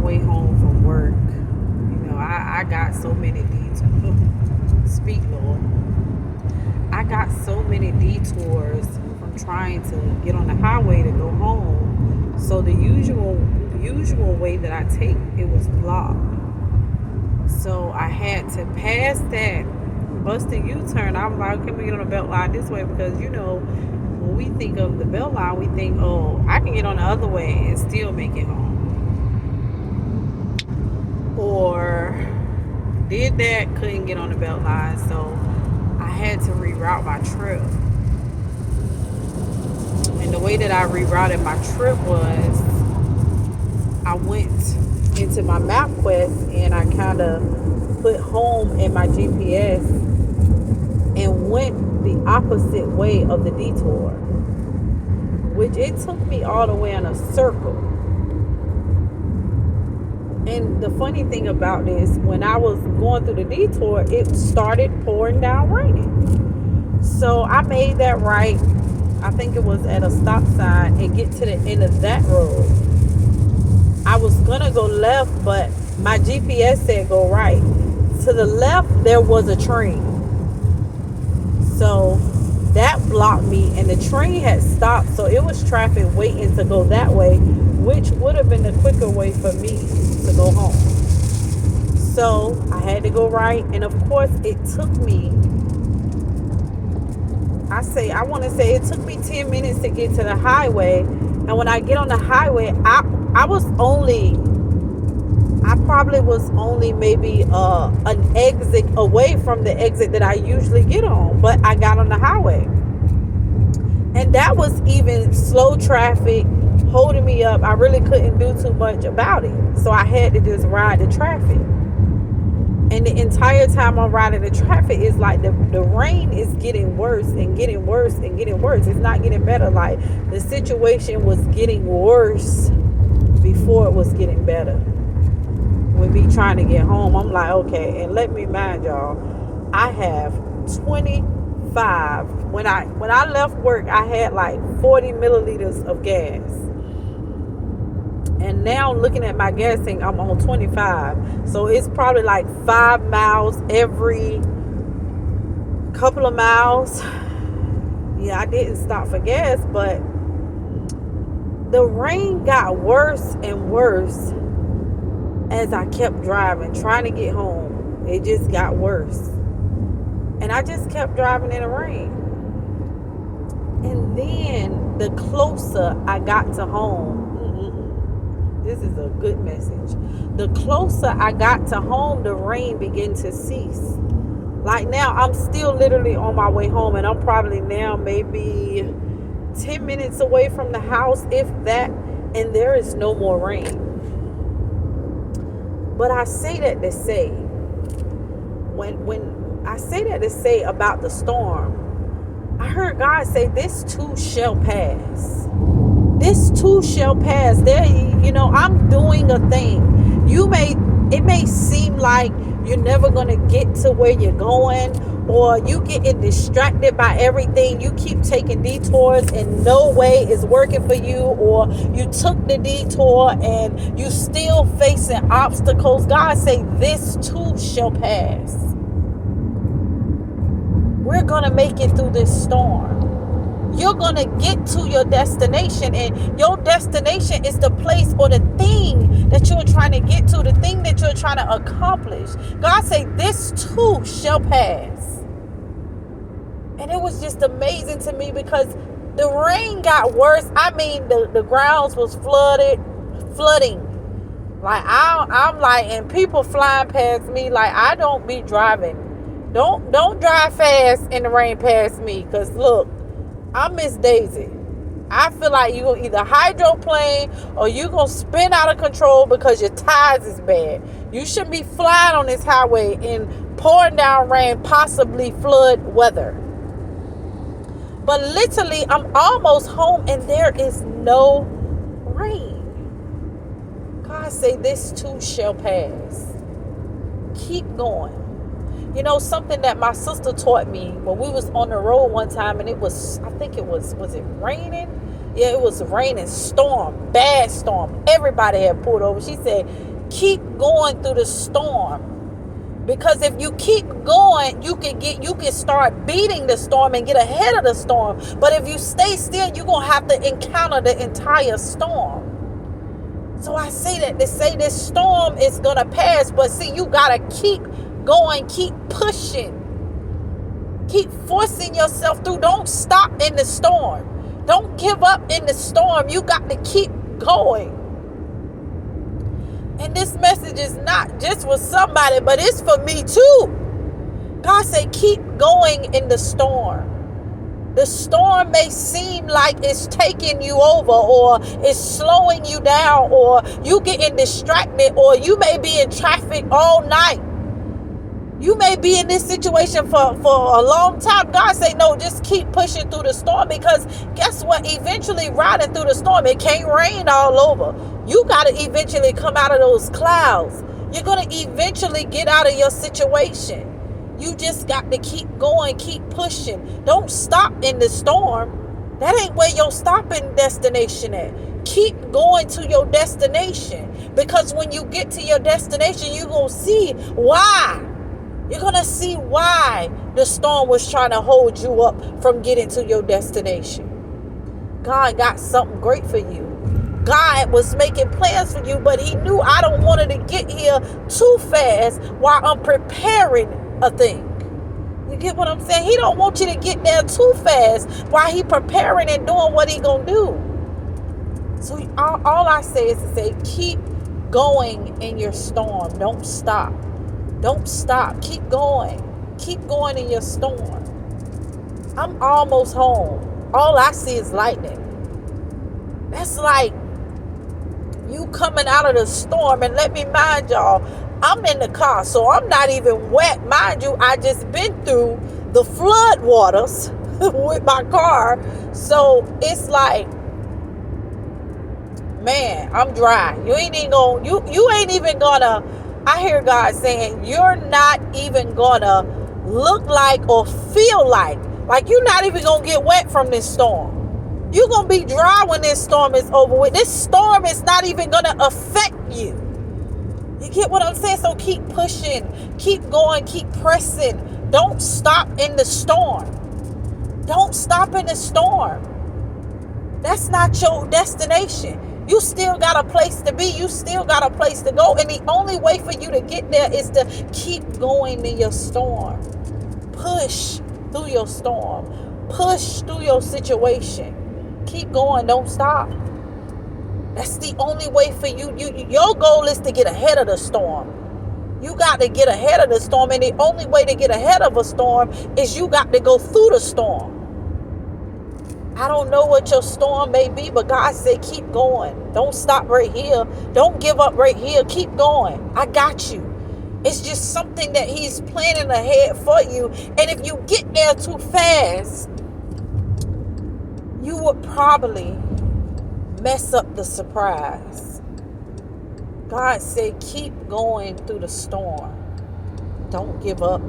way home from work, I got so many detours. Speak, Lord. I got so many detours from trying to get on the highway to go home. So the usual way that I take, it was blocked. So I had to pass that busting U-turn. I was like, can we get on the belt line this way? Because when we think of the belt line, we think, oh, I can get on the other way and still make it home. Or did that, couldn't get on the belt line, so I had to reroute my trip. And the way that I rerouted my trip was I went into my MapQuest and I kind of put home in my GPS and went the opposite way of the detour, which it took me all the way in a circle. And the funny thing about this, when I was going through the detour, it started pouring down raining. So I made that right. I think it was at a stop sign and get to the end of that road. I was going to go left, but my GPS said go right. To the left, there was a train. So that blocked me, and the train had stopped. So it was traffic waiting to go that way, which would have been the quicker way for me to go home. So I had to go right. And of course, it took me, I want to say it took me 10 minutes to get to the highway. And when I get on the highway, I probably was only maybe an exit away from the exit that I usually get on. But I got on the highway. And that was even slow traffic holding me up. I really couldn't do too much about it. So I had to just ride the traffic. And the entire time I'm riding the traffic, it's like the rain is getting worse and getting worse and getting worse. It's not getting better. Like the situation was getting worse before it was getting better. With me trying to get home, I'm like, okay, and let me mind y'all, I have 25. When I left work, I had like 40 milliliters of gas. And now looking at my gas tank, I'm on 25. So it's probably like 5 miles every couple of miles. Yeah, I didn't stop for gas, but the rain got worse and worse as I kept driving, trying to get home. It just got worse. And I just kept driving in the rain. And then the closer I got to home, this is a good message. The closer I got to home, the rain began to cease. Like now, I'm still literally on my way home, and I'm probably now maybe 10 minutes away from the house, if that, and there is no more rain. But I say that to say, when I say that to say about the storm, I heard God say, this too shall pass. This too shall pass. I'm doing a thing. It may seem like you're never going to get to where you're going, or you getting distracted by everything. You keep taking detours and no way is working for you, or you took the detour and you still facing obstacles. God say, this too shall pass. We're going to make it through this storm. You're going to get to your destination, and your destination is the place or the thing that you're trying to get to, the thing that you're trying to accomplish. God say, this too shall pass. And it was just amazing to me because the rain got worse. I mean, the grounds was flooding. Like, I'm like, and people flying past me. Like, I don't be driving. Don't drive fast in the rain past me, because look, I'm Miss Daisy. I feel like you're going to either hydroplane or you're going to spin out of control because your tires is bad. You shouldn't be flying on this highway in pouring down rain, possibly flood weather. But literally, I'm almost home and there is no rain. God say, this too shall pass. Keep going. You know, something that my sister taught me when we was on the road one time, and it was it raining? Yeah, it was raining, storm, bad storm. Everybody had pulled over. She said, Keep going through the storm. Because if you keep going, you can start beating the storm and get ahead of the storm. But if you stay still, you're going to have to encounter the entire storm. So I say that to say this storm is going to pass. But see, you got to keep going, keep pushing. Keep forcing yourself through. Don't stop in the storm. Don't give up in the storm. You got to keep going. And this message is not just for somebody, but it's for me too. God said, keep going in the storm. The storm may seem like it's taking you over, or it's slowing you down, or you getting distracted, or you may be in traffic all night. You may be in this situation for a long time. God say, no, just keep pushing through the storm, because guess what? Eventually, riding through the storm, it can't rain all over. You got to eventually come out of those clouds. You're going to eventually get out of your situation. You just got to keep going, keep pushing. Don't stop in the storm. That ain't where your stopping destination at. Keep going to your destination, because when you get to your destination, you're going to see why. You're going to see why the storm was trying to hold you up from getting to your destination. God got something great for you. God was making plans for you, but he knew I don't want it to get here too fast while I'm preparing a thing. You get what I'm saying? He don't want you to get there too fast while he preparing and doing what he going to do. So all I say is to say, keep going in your storm. Don't stop. Don't stop. Keep going. Keep going in your storm. I'm almost home. All I see is lightning. That's like you coming out of the storm. And let me mind y'all, I'm in the car, so I'm not even wet. Mind you, I just been through the flood waters with my car. So it's like, man, I'm dry. You ain't even gonna, I hear God saying, you're not even gonna look like or feel like you're not even gonna get wet from this storm. You're gonna be dry when this storm is over with. This storm is not even gonna affect you. You get what I'm saying? So keep pushing, keep going, keep pressing. Don't stop in the storm. Don't stop in the storm. That's not your destination. You still got a place to be. You still got a place to go. And the only way for you to get there is to keep going in your storm. Push through your storm. Push through your situation. Keep going. Don't stop. That's the only way for you. Your goal is to get ahead of the storm. You got to get ahead of the storm. And the only way to get ahead of a storm is you got to go through the storm. I don't know what your storm may be, but God said, keep going. Don't stop right here. Don't give up right here. Keep going. I got you. It's just something that he's planning ahead for you. And if you get there too fast, you would probably mess up the surprise. God said, keep going through the storm. Don't give up.